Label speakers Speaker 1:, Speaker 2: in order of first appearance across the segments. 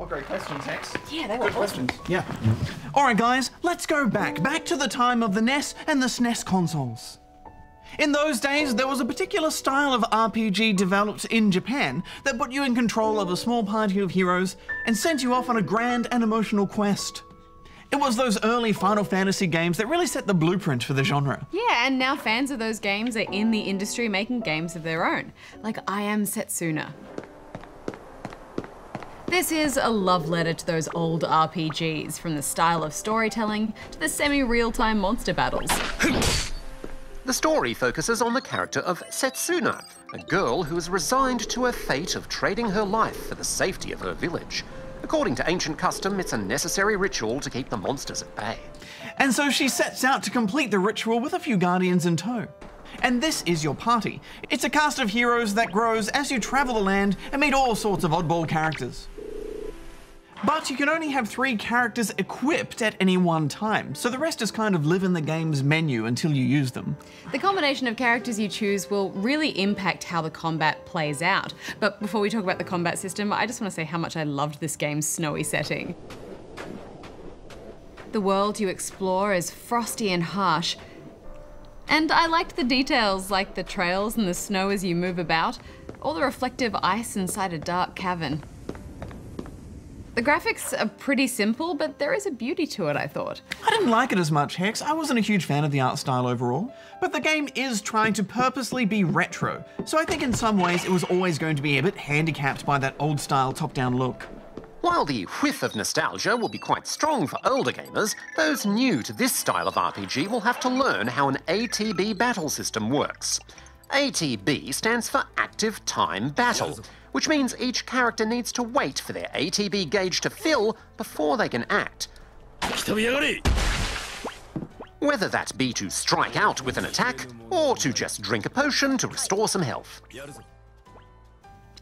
Speaker 1: great questions, Hex.
Speaker 2: Yeah, they were
Speaker 1: good questions.
Speaker 3: Yeah. All right, guys, let's go back to the time of the NES and the SNES consoles. In those days, there was a particular style of RPG developed in Japan that put you in control of a small party of heroes and sent you off on a grand and emotional quest. It was those early Final Fantasy games that really set the blueprint for the genre.
Speaker 2: Yeah, and now fans of those games are in the industry making games of their own, like I Am Setsuna. This is a love letter to those old RPGs, from the style of storytelling to the semi-real-time monster battles.
Speaker 4: The story focuses on the character of Setsuna, a girl who is resigned to her fate of trading her life for the safety of her village. According to ancient custom, it's a necessary ritual to keep the monsters at bay.
Speaker 3: And so she sets out to complete the ritual with a few guardians in tow. And this is your party. It's a cast of heroes that grows as you travel the land and meet all sorts of oddball characters. But you can only have 3 characters equipped at any one time, so the rest is kind of live in the game's menu until you use them.
Speaker 2: The combination of characters you choose will really impact how the combat plays out. But before we talk about the combat system, I just want to say how much I loved this game's snowy setting. The world you explore is frosty and harsh, and I liked the details like the trails and the snow as you move about, or the reflective ice inside a dark cavern. The graphics are pretty simple, but there is a beauty to it, I thought.
Speaker 3: I didn't like it as much, Hex. I wasn't a huge fan of the art style overall. But the game is trying to purposely be retro, so I think in some ways it was always going to be a bit handicapped by that old style top-down look.
Speaker 4: While the whiff of nostalgia will be quite strong for older gamers, those new to this style of RPG will have to learn how an ATB battle system works. ATB stands for Active Time Battle, which means each character needs to wait for their ATB gauge to fill before they can act. Whether that be to strike out with an attack, or to just drink a potion to restore some health.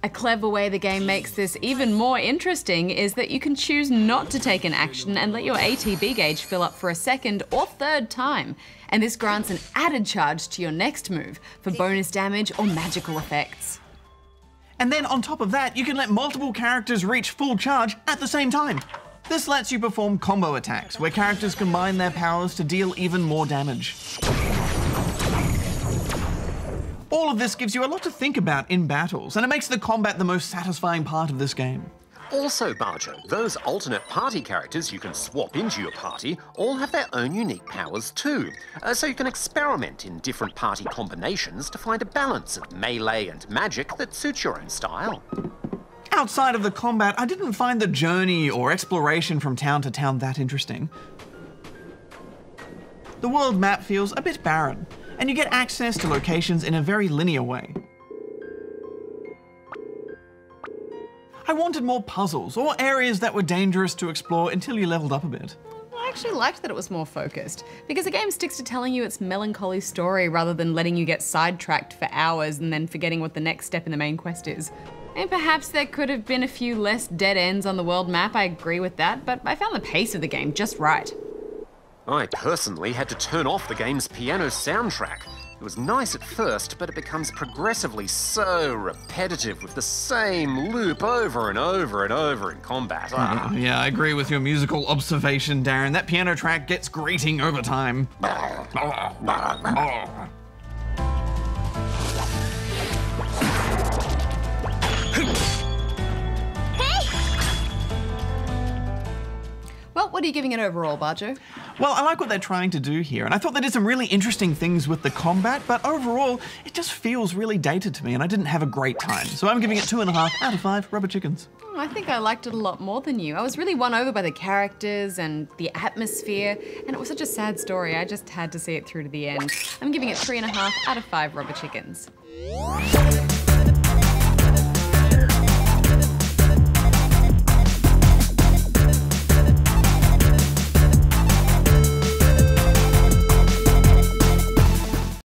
Speaker 2: A clever way the game makes this even more interesting is that you can choose not to take an action and let your ATB gauge fill up for a second or third time. And this grants an added charge to your next move for bonus damage or magical effects.
Speaker 3: And then on top of that, you can let multiple characters reach full charge at the same time. This lets you perform combo attacks, where characters combine their powers to deal even more damage. All of this gives you a lot to think about in battles, and it makes the combat the most satisfying part of this game.
Speaker 4: Also, Bajo, those alternate party characters you can swap into your party all have their own unique powers too, so you can experiment in different party combinations to find a balance of melee and magic that suits your own style.
Speaker 3: Outside of the combat, I didn't find the journey or exploration from town to town that interesting. The world map feels a bit barren, and you get access to locations in a very linear way. I wanted more puzzles, or areas that were dangerous to explore until you leveled up a bit.
Speaker 2: I actually liked that it was more focused, because the game sticks to telling you its melancholy story rather than letting you get sidetracked for hours and then forgetting what the next step in the main quest is. And perhaps there could have been a few less dead ends on the world map, I agree with that, but I found the pace of the game just right.
Speaker 4: I personally had to turn off the game's piano soundtrack. It was nice at first, but it becomes progressively so repetitive with the same loop over and over and over in combat.
Speaker 3: Yeah, I agree with your musical observation, Darren. That piano track gets grating over time.
Speaker 2: Well, what are you giving it overall, Bajo?
Speaker 3: Well, I like what they're trying to do here, and I thought they did some really interesting things with the combat, but overall, it just feels really dated to me, and I didn't have a great time. So I'm giving it 2.5 out of 5 rubber chickens.
Speaker 2: I think I liked it a lot more than you. I was really won over by the characters and the atmosphere, and it was such a sad story, I just had to see it through to the end. I'm giving it 3.5 out of 5 rubber chickens.